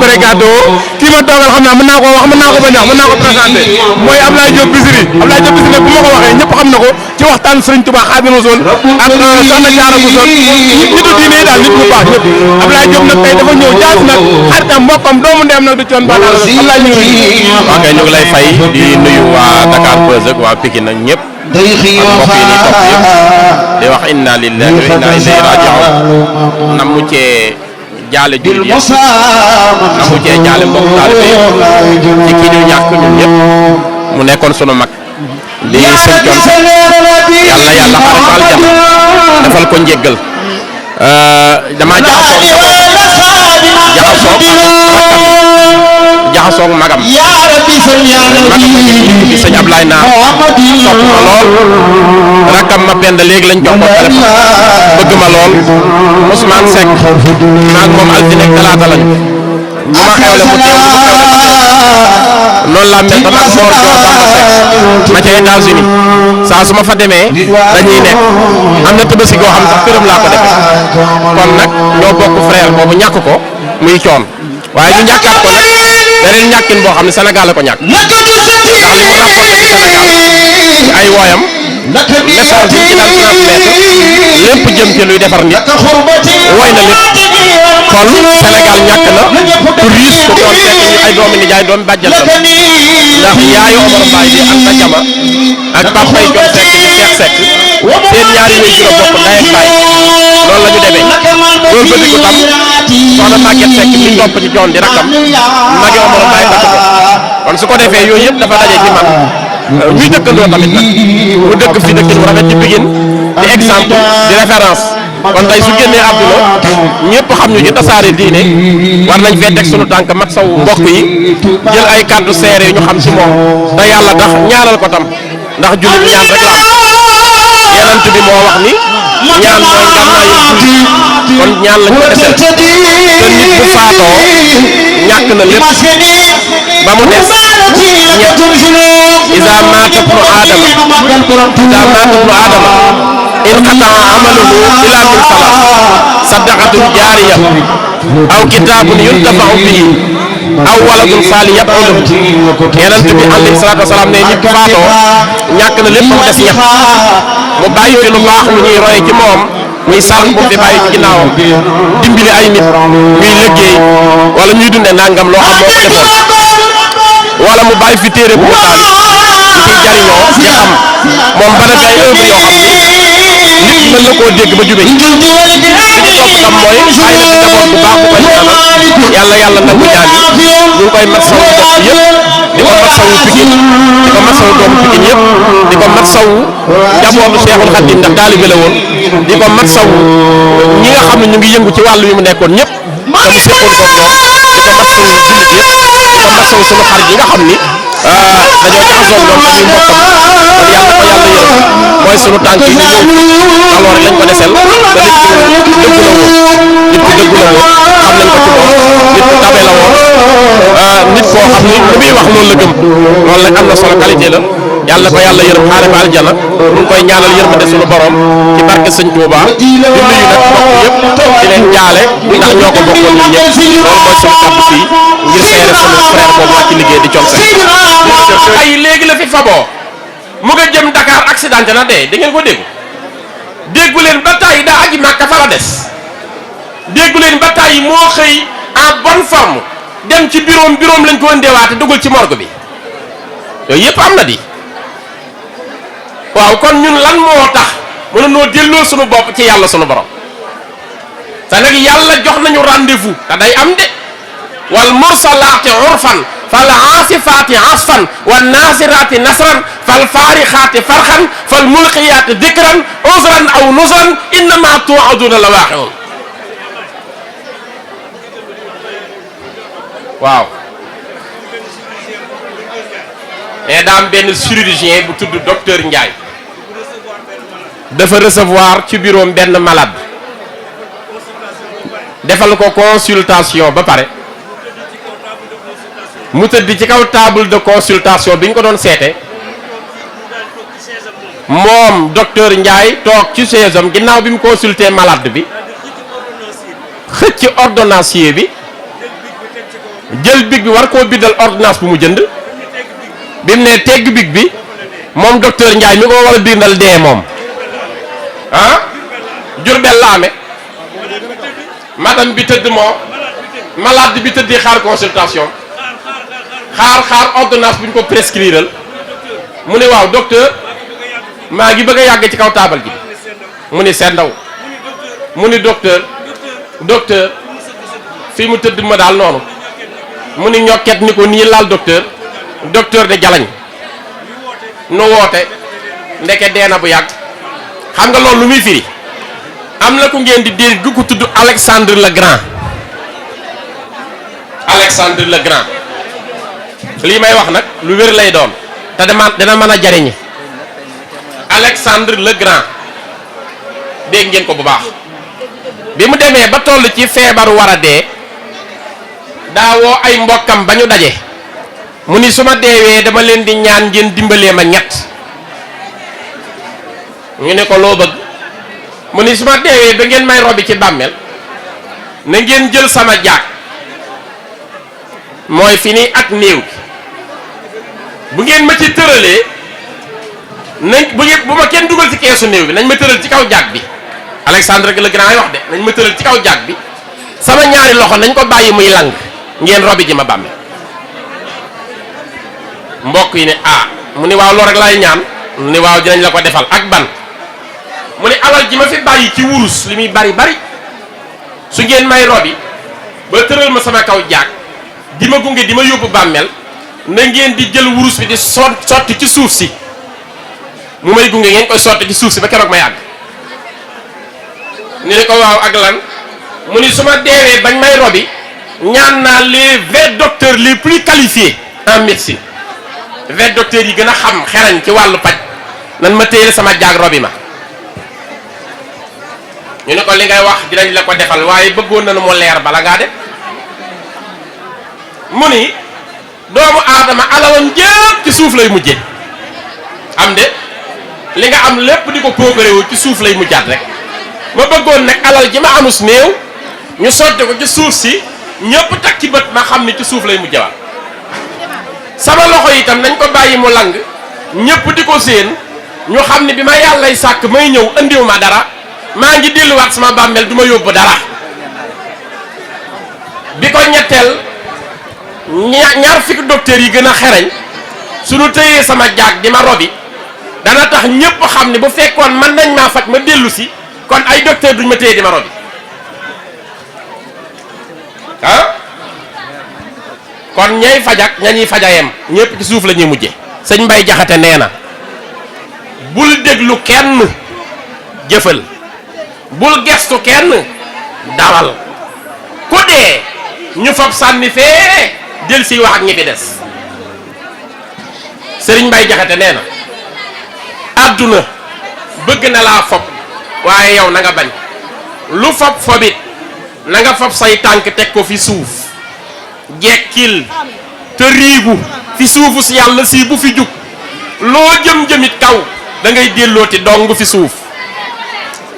barakaatu kii ma toogal xam naa mën naa ko wax mën naa ko bañ a wax mën naa ko présenté mooy Ablaye Diop Bichri Ablaye Diop Bichri nag bu ma ko waxee ñëpp xam na ko ci waxtaan Serigne Touba Xaadimu Rasuul ak Soxna Jaara Buso nitu diine daal nit bu baax ñëpp Ablaye Diop nag tey dafa ñëw jaas nag xaritam mbokkam doomu ndeyam nag du coon ba daal Ablaye ñu ngi lay fay di nuyu waa Dakar Buzz ak waa Pikine nag ñëpp ak mbokk yi nii topp yëpp di wax inna lillahi wa inna ilayhi raji'un namu cee jaale jullit yëpp namu cee jaale mbokk taalibe ci kii ñu ñàkk ñun ñëpp mu nekkoon sunu mag di sëñ Thione Seck yàlla yàlla xare ko aljana defal ko njéggal dama jaxasoog magam bi sëñ Ablaye Naar sopp ma lool rakkam ma pend léegi lañ jox ko téléphone bëgg ma lool Ousmane Seck maag moom altine ak talaata lañu bu ma xewle mu teew bu ma xewle noonu laa mel tam ak Mor Dior Bamba Seck ma ca États-Unis saa su ma fa demee dañuy nekk am na tëbësi goo xam sax këram laa ko defee kon nag ñoo bokk frère boobu ñàkk ko muy Thione waaye ñu ñàkkaat ko nag beneen ñàkkin boo xam ne Sénégal la ko ñàkk ndax li mu rapporté ci Sénégal ci ay wooyam message yi ci daan transmettre lépp jëm ci luy defar nit woy na lépp kon Sénégal ñàkk na pour riis ko Thione Seck ñu ay doomi nijaay doomi bàjjan la ndax yaayu Omar Mbaye di Anta Jama ak papay Thione Seck di Cheikh Seck seen ñaari way jur a bokk ndey ak baay loolu la ñu demee loolu ba di ko tam soxna Maguette Seck mi topp ci Thione di rakkam magi Omar Mbaye takk ko kon su ko defee yooyu yëpp dafa daje ci man ñuy dëkkandoo tamit nag mu dëkk fi dëkk bu rafet ci Pikine di exemple di référence kon tey su génnee àdduna ñëpp xam ñu ci tasaare diine war nañ fee teg sunu tànk mat saw mbokk yi jël ay kàddu seere ñu xam ci moom te yàlla tax ñaanal ko tam ndax jullit ñaan rek la am yenant bi moo wax ni ñaan mooy ngànnaayu jullit kon ñaan lañ ko desel te nit bu faatoo ñàkk na lépp ba mu des ñett iza maata ibnu aadama inqataa amaluhu illa min salaas sadaqatun jaariya aw kitaabun yuntafa'u bihi aw waladun saalihun yad'u lahu yonent bi alayhi salaatu wa salaam ne nit faatoo ñàkk na lépp mu des ñett mu bàyyi fi lu baax lu ñuy roye ci moom muy sàll bu fi bàyyi ci ginnaawam dimbali ay nit ñuy liggéey wala ñuy dunde nangam loo xam moo ko defoon wala mu bàyyi fi téere bu mu taalif di ciy jariñoo di xam moom ba def ay œuvre yoo xam ni nit mën na koo dégg ba jube ci li ñu topp tam mooy bàyyi na fi njaboot bu baax bu koy ñaanal yàlla nangu ñaan yi ñu ngi koy mat sawu bopp yëpp di ko mat sawu Pikine di ko mat sawu doomu Pikine yëpp di ko mat sawu njabootu Seexul Xadiim ndax taalibe la woon di ko mat sawu ñi nga xam ne ñu ngi yëngu ci wàllu yu mu nekkoon ñëpp te mu seqoon ko ñoom di ko mat sawu jullit yëpp di ko mat sawu sunu xarit yi nga xam ni dañoo jaxasoo ñoom dañuy mbokkam kon yàlla ko yàlla yërëm mooy sunu tànk yi ñu ñëw alors lañ ko desel te nit ku dëggu la woon nit ku dëggu la woon xam nañ ko ci moom nit ku tabe la woon nit koo xam ni lu muy wax loolu la gëm loolu nag am na solo qualité la yàlla ko yàlla yërëm xaare ko aljana ñu ngi koy ñaanal yërmande sunu borom ci barke sëñ Touba di nuyu nag mbokk yëpp di leen jaale ndax ñoo ko bokkoon ñun ñëpp loolu mooy sunu kàddu fii ngir seere sunu frère boobu wàcc liggéey di Thione Seck ay léegi la fi faboo mu nga jëm Dakar accidenté na dee da ngeen ko déggu leen ba tàyyi daa aji Màkka fa la des déggu leen ba tàyyi moo xëy en bonne forme dem ci bureau lañ ko ëndeewaate dugal ci morgue bi yooyu yëpp am na di waaw kon ñun lan moo tax mënu noo delloo sunu bopp ci yàlla sunu borom te nag yàlla jox nañu rendez-vous te day am de wal mursalaati urfan fal aasifaati asfan wan naasiraati nasran fal faarixaati farxan fal mulqiyaati dikran usran aw nusran innama tuuaduuna la waaqiun waaw mais daa am benn chirurgien bu tudd docteur Ndiaye dafa recevoir ci bureau benn malade defal ko consultation ba pare mu tëdd ci kaw table de consultation bi ñu ko doon seete moom docteur Ndiaye toog ci chaise am ginnaaw bi mu consulté malade bi xëcc ordonnancier bi jël big bi war koo bindal ordonnance bu mu jënd bi mu ne tegg big bi moom docteur Ndiaye mi ko war a bindal dee moom ah Jurbel la amee madame bi tëdd moo malade bi tëdd xaar consultation xaar ordonnance bu ñu ko prescriral mu ne waaw docteur maa ngi bëgg a yàgg ci kaw taabal ji mu ni seen ndaw mu ni docteur fii mu tëdd ma daal noonu mu ni ñokket ni ko nii laal docteur de jalañ nu woote ndeke deena bu yàgg xam nga loolu lu muy firi am na ku ngeen di dégg gu ko tudd Alexandre le Grand lii may wax nag lu wér lay doon te dana mën a jariñi Alexandre le Grand dégg ngeen ko bu baax bi mu demee ba toll ci feebaru war a dee daa woo ay mbokkam ba ñu daje mu ni su ma deewee dama leen di ñaan ngeen dimbalee ma ñett ñu ne ko loo bëgg mu ni su ma deewee ba ngeen may robi ci bàmmeel na ngeen jël sama jaag mooy fi ni ak néew bu ngeen ma ci tëralee nañ bu ma kenn dugal ci keesu néew bi nañ ma tëral ci kaw jaag bi Alexandre le Grand ay wax de nañ ma tëral ci kaw jaag bi sama ñaari loxo nañ ko bàyyi muy lang ngeen robi ji ma bàmmeel mbokk yi ne mu ni waaw loolu rek laay ñaan mu ni waaw dinañ la ko defal ak ban mu ni alal ji ma fi bàyyi ci wurus li muy bari su ngeen may robi ba tëral ma sama kaw jaag di ma gunge di ma yóbbu bàmmeel na ngeen di jël wurus bi di sotti ci suuf si mu may gunge ngeen koy sotti ci suuf si ba keroog may àgg ni ne ko waaw ak lan mu ni su ma deewee bañ may robi ñaan naa les 20 docteurs les plus qualifiés en médecine 20 docteurs yi gën a xam xerañ ci wàllu paj nan ma téye sama jaag robi ma ñu ne ko li ngay wax dinañ la ko defal waaye bëggoon nañu mu leer bala ngaa def mu ni doomu aadama alalam jëpp ci suuf lay mujje am de li nga am lépp di ko pookaréwu ci suuf lay mujjaat rek ma bëggoon nag alal ji ma amus néew ñu sotti ko ci suuf si ñëpp takk ci bët ma xam ni ci suuf lay mujjewaat sama loxo itam nañ ko bàyyi mu lang ñëpp di ko séen ñu xam ni bi ma yàllay sàkk may ñëw andiw ma dara maa ngi delluwaat sama bàmmeel du ma yóbbu dara bi ko ñetteel ñaar fukki docteurs yi gën a xereñ suñu tëyee sama jaag di ma robi dana tax ñëpp xam ni bu fekkoon mën nañ maa faj ma dellu si kon ay docteur duñ ma téye di ma robi kon ñay fajak ñañuy fajayem ñëpp ci suuf la ñuy mujje sëñ Mbay Jaxate nee na bul déglu kenn jëfal bul gestu kenn dawal ku dee ñu fab sànni fee del siy wax ak ñi fi des sëriñ Mbay Jaxate nee na àdduna bëgg na laa fob waaye yow na nga bañ lu fob fobit na nga fob say tànk teg ko fi suuf jekkil te riigu fi suufu si yàlla si bu fi jug loo jëm-jëmit kaw da ngay dellooti dong fi suuf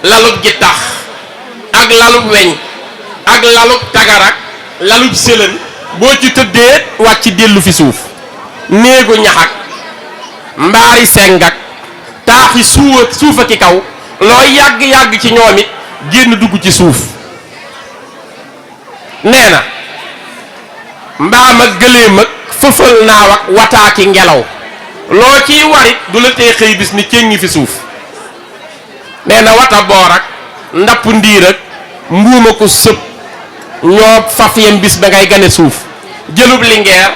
lalub gi tax ak lalub weñ ak lalub tagarak lalub sëlën boo ci tëddee wàcc dellu fi suuf néegu ñaxak mbaari sengak taaxi suufa ki kaw loo yàgg-yàgg ci ñoom it génn dugg ci suuf nee na mbaam ak gëléem ak fëfal naaw ak wataaki ngelaw loo ciy warit du la tee xëy bis ni céngi fi suuf nee na wata boor ak ndapp ndiir ak mbuuma ko sëb ñoo faf yem bis ba ngay gane suuf jëlub lingeer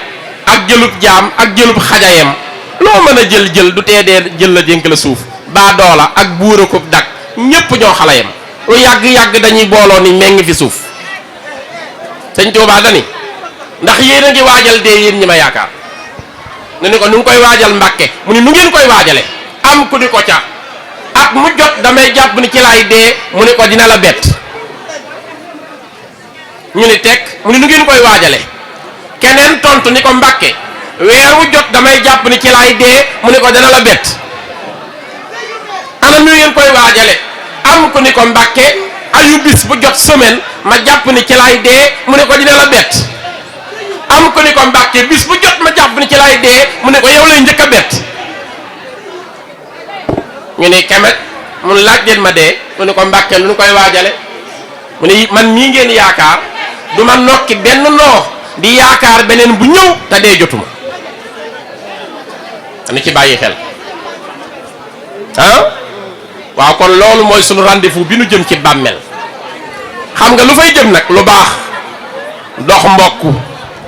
ak jëlub jaam ak jëlub xajayem loo mën a jël du tee dee jël la dénk la suuf baa doola ak buura ko dak ñépp ñoo xalayem lu yàgg-yàgg dañuy booloo ni meng fi suuf sëñ Tuubaa dani ndax yéen a ngi waajal dee yéen ñi ma yaakaar nga ni ko nu ngi koy waajal Mbàkke mu ni nu ngeen koy waajale am ku di ko ca at mu jot damay jàpp ni ci laay dee mu ni ko dina la bett ñu ni teg mu ni nu ngeen koy waajale keneen tontu ni ko Mbàkke weer wu jot damay jàpp ni ci laay dee mu ni ko dina la bett anam yu ngeen koy waajale am ku ni ko Mbàkke ayu bis bu jot semaine ma jàpp ni ci laay dee mu ni ko dina la bett am ko ni ko Mbàkke bis bu jot ma jàpp ni ci lay dee mu ne ko yow lay njëkk a bett ñu ne kemet mun laaj leen ma dee mu ne ko Mbàkke lu ñu koy waajale mu ne man mii ngeen yaakaar du ma nokki benn noo di yaakaar beneen bu ñëw te dee jotuma ni ci bàyyi xel ah waaw kon loolu mooy sunu rendez-vous bi nu jëm ci bàmmeel xam nga lu fay jëm nag lu baax dox mbokk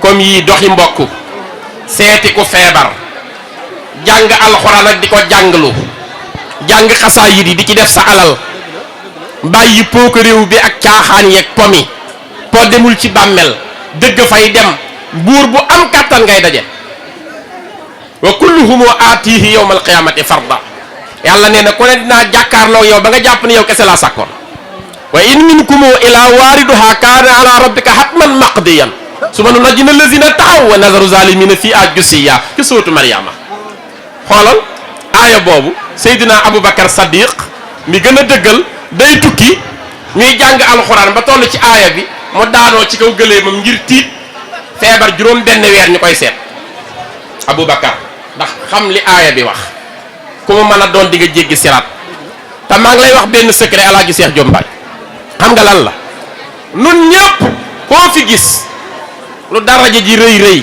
comme yii doxi mbokk seeti ku feebar jàng alxuraan ak di ko jànglu jàng xasaayid yi di ci def sa alal bàyyi pooku réew bi ak caaxaan yeeg pomi po demul ci bàmmeel dëgg fay dem buur bu am kàttan ngay daje wa kulluhum aatihi yawmal qiyaamati farda yàlla nee na ku ne dinaa jàkkaarloo yow ba nga jàpp ne yow kese laa sàkkoon wa in minkum ila waariduha kaana ala rabbika hatman maqdiyan summa nunajjina allazina taqaw wa nazaru zalimina fi ajjusiya ci sootu Maryama xoolal aaya boobu Seydina Aboubacar Sadiq mi gën a dëggal day tukki ñuy jàng alxuraan ba toll ci aaya bi mu daanoo ci kaw gëléemam ngir tiit feebar juróom benn weer ñu koy seet Aboubacar ndax xam li aaya bi wax ku mu mën a doon di nga jéggi siraat te maa ngi lay wax benn secret Alaaji Seex Jom Mbaay xam nga lan la nun ñëpp koo fi gis lu daraja ji rëy rëy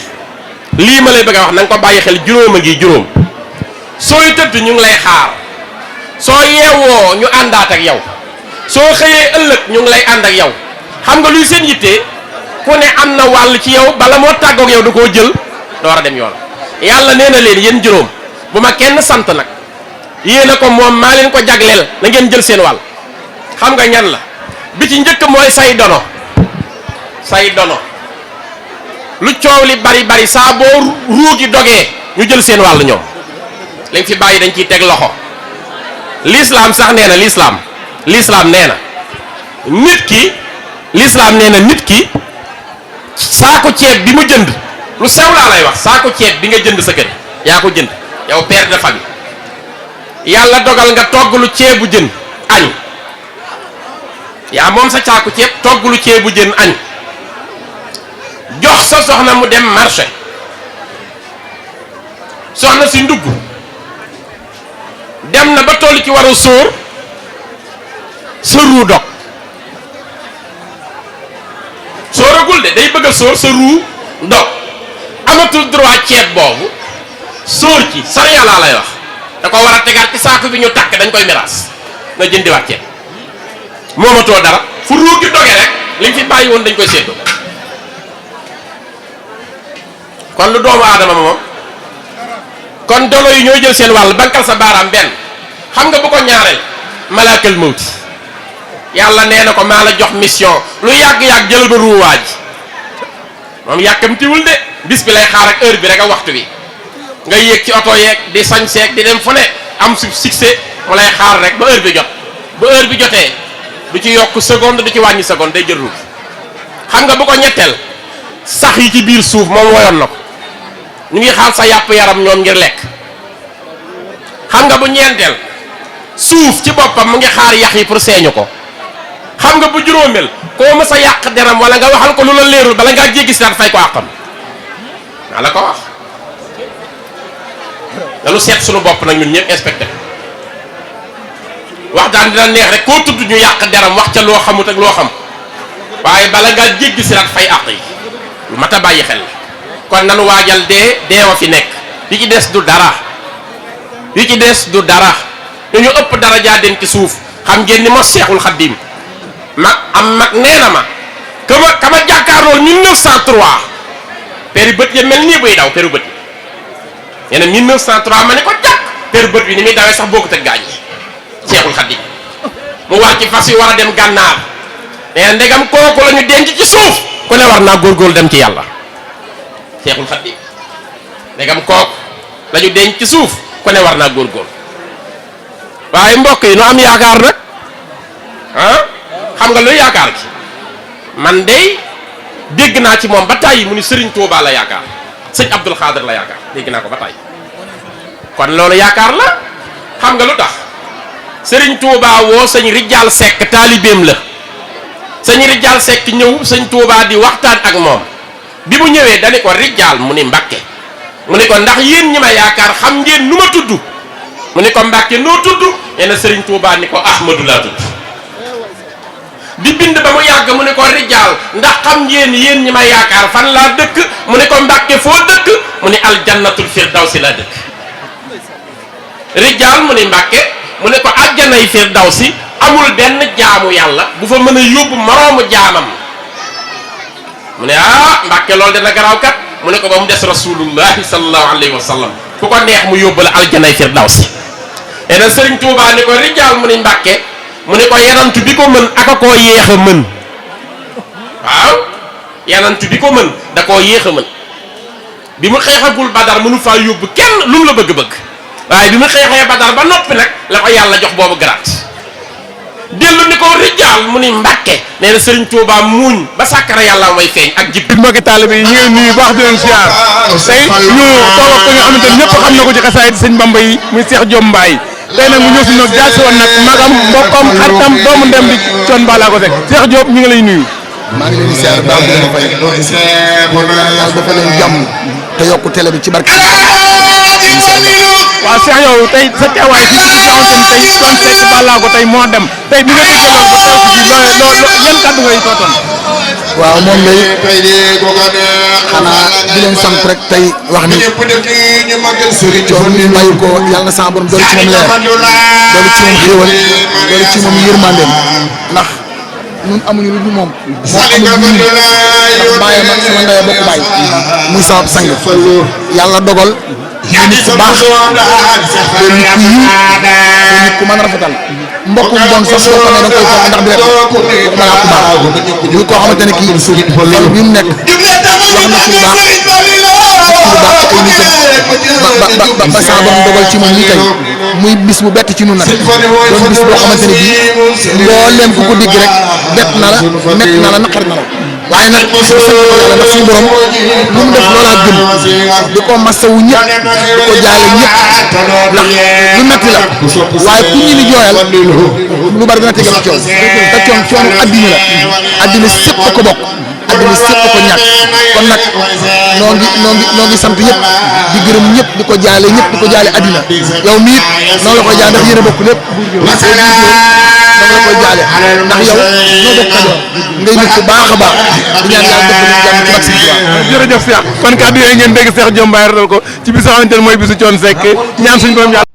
lii ma lay bëgg a wax na nga ko bàyyi xel juróom a ngi juróom sooy tëdd ñu ngi lay xaar soo yeewoo ñu àndaat ak yow soo xëyee ëllëg ñu ngi lay ànd ak yow xam nga luy seen yitte ku ne am na wàll ci yow bala moo tàggoog yow da koo jël door a dem yoon yàlla nee na leen yéen juróom bu ma kenn sant nag yéen a ko moom maa leen ko jagleel na ngeen jël seen wàll xam nga ñan la bi ci njëkk mooy say dono lu coow li bari bari saa boo ruugi dogee ñu jël seen wàll ñoom lañ fi bàyyi dañ ciy teg loxo l'islam sax nee na l'islam nee na nit ki saako ceeb bi mu jënd lu sew laa lay wax saako ceeb bi nga jënd sa kër yaa ko jënd yow père de famille yàlla dogal nga togg lu ceebu jën añ yaa moom sa saako ceeb togg lu ceebu jën añ jox sa soxna mu dem marché soxna si ndugg dem na ba toll ci waru sóor sa ruu dog sóoragul de day bëgg a sóor sa ruu dog amatul droit ceeb boobu sóor ci sariya laa lay wax da ko war a tegaat ci saako bi ñu takk dañ koy miraas nga jëndiwaat ceeb moomatoo dara fu ruu gi doge rek liñ fi bàyyi woon dañ koy séddoo kon lu doomu aadama moom kon dono yi ñooy jël seen wàll bankal sa baaraam benn xam nga bu ko ñaareel malaakal mawti yàlla nee na ko maa la jox mission lu yàgg-yàgg jël ba ruuwaa ji moom yàkkamtiwul de bis bi lay xaar ak heure bi rek a waxtu bi nga yéeg ci oto yeeg di sañ seeg di dem fu ne am su succès mu lay xaar rek ba heure bi jot ba heure bi jotee du ci yokk seconde du ci wàññi seconde day jël ruuj xam nga bu ko ñetteel sax yi ci biir suuf moom woyoon na ko ñu ngi xaar sa yàpp yaram ñoom ngir lekk xam nga bu ñeenteel suuf ci boppam mu ngi xaar yax yi pour seeñu ko xam nga bu juróomeel koo mës a yàq deram wala nga waxal ko lu la leerul bala ngaa jéggi si daal fay ko àqam naa la ko wax dañu seet suñu bopp nag ñun ñëpp inspecté waxtaan dina neex rek koo tudd ñu yàq deram wax ca loo xamut ak loo xam waaye bala ngaa jéggi si daal fay àq yi lu mat a bàyyi xel kon nanu waajal dee wa fi nekk li ci des du dara ñu ëpp dara jaa dem ci suuf xam ngeen ni ma Seexul Xaddim mag nee na ma kama jàkkaarloo 1903 péri bët ya mel nii buy daw péri bët yi nee na 1903 ma ne ko jàkk péri bët bi ni muy dawee sax bokkut ak gaañ Seexul Xaddim mu war ci fas yi war a dem gànnaar nee na ndegam kooku la ñu denc ci suuf ku ne war naa góorgóorlu dem ci yàlla Seexul Xaddim ndegam kooku la ñu denc ci suuf ku ne war naa góorgóorlu waaye mbokk yi nu am yaakaar nag xam nga luy yaakaar gi man de dégg naa ci moom ba tàyyi mu ni Serigne Touba la yaakaar sëñ Abdul Xaadir la yaakaar dégg naa ko ba tàyyi kon loolu yaakaar la xam nga lu tax Serigne Touba woo sëñ Rijal Seck taalibeem la sëñ Rijal Seck ñëw sëñ Touba di waxtaan ak moom bi mu ñëwee dani ko rijjaal mu ni Mbàkke mu ni ko ndax yéen ñi ma yaakaar xam ngeen nu ma tudd mu ni ko Mbàkke noo tudd nee na Sëriñ Tuubaa ni ko Ahmadu laa tudd di bind ba mu yàgg mu ni ko rijjaal ndax xam ngeen yéen ñi ma yaakaar fan laa dëkk mu ni ko Mbàkke foo dëkk mu ni aljannatul firdawsi laa dëkk rijjaal mu ni Mbàkke mu ne ko àjjanay firdawsi amul benn jaamu yàlla bu fa mën a yóbbu moroomu jaamam mu ne Mbàkke loolu dana garaaw kat mu ne ko ba mu des rasulullahi sallallahu alayhi wa sallam ku ko neex mu yóbbu la aljanay firdawsi te nag Sëriñ Tuubaa ni ko rijjaal mu ni Mbàkke mu ne ko yanantu bi ko mën aka koo yéex a mën waaw yanantu bi ko mën da koo yéex a mën bi mu xeexagul Badar mënu faa yóbbu kenn lu mu la bëgg-bëgg waaye bi mu xeexee Badar ba noppi nag la ko yàlla jox boobu garaat dellu ni ko rijjaal mu ni Mbàkke nee na Sëriñ Tuubaa muuñ ba sàkkara yàlla may feeñ ak jib mbokki taalibe yi ñu ngi nuyu baax di leen siyaar tey ñu toog ak ko nga xamante ne ñëpp xam na ko ci xasaayid sëñ Bamba yi muy Cheikh Diop Mbaye tey nag mu ñëw si nag jaal si woon nag magam mbokkam xaritam doomu ndem di Thione Ballago Seck Cheikh Diop ñu ngi lay nuyu. maa ngi leen di siyaar baax di leen fay yàlla dafa leen jàmm te yokku télé bi ci barke. waaw Cheikh yow tey sa teewaay fii ci xamante ni tey Thione Seck Ballago tey moo dem tey bi nga déggee loolu ba teew si fii loolu yan kàddu ngay tootoon. waaw moom lay xanaa di leen sant rek tey wax ni Thione ñu mayu ko yàlla na sama borom doolu ci moom leer doolu ci moom xéewal doolu ci moom yërmandeem ndax ñun amuñu lu dul moom amul lu dul ndax bàyyi ma sama ndey bokk bàyyi muy sama sang yàlla dogal ñu nit ku baax te nit ku yiw te nit ku mën a rafetal mbokku bon sax soo ko ne da nga koy foog ndax di rek waxuma laa ku baax ñu koo xamante ne kii xol bi mu nekk wax na ci lu baax ci ay nitam ba saa borom dogal ci moom ñi tey muy bis bu bett ci ñun nag doon bis boo xamante ne bii mbooleem ku ko digg rek bett na la métti na la naqar na la waaye nag sant yàlla ndax suñu borom lu mu def loolaa gën di ko masawu ñëpp di ko jaale ñëpp ndax lu metti la waaye ku ñu ni jooyal lu bari dina tegal ci coow te coono addina la addina sépp ko bokk addina sépp ko ñàkk kon nag noo ngi sant ñëpp di gërëm ñëpp di ko jaale ñëpp di ko jaale addina yow mii it noonu la koy jaale ndax yéen a bokk lépp dama la koy jaale ndax yow noo bokk Kajoor ngay nit ku baax a baax di ñaan yàlla def ko jàmm ci vaccin bi. jërëjëf Cheikh kon kàddu yooyu ngeen dégg Cheikh Diop Mbaye ko ci bis xamante ne mooy bisu Thione Seck ñaan suñu borom yàlla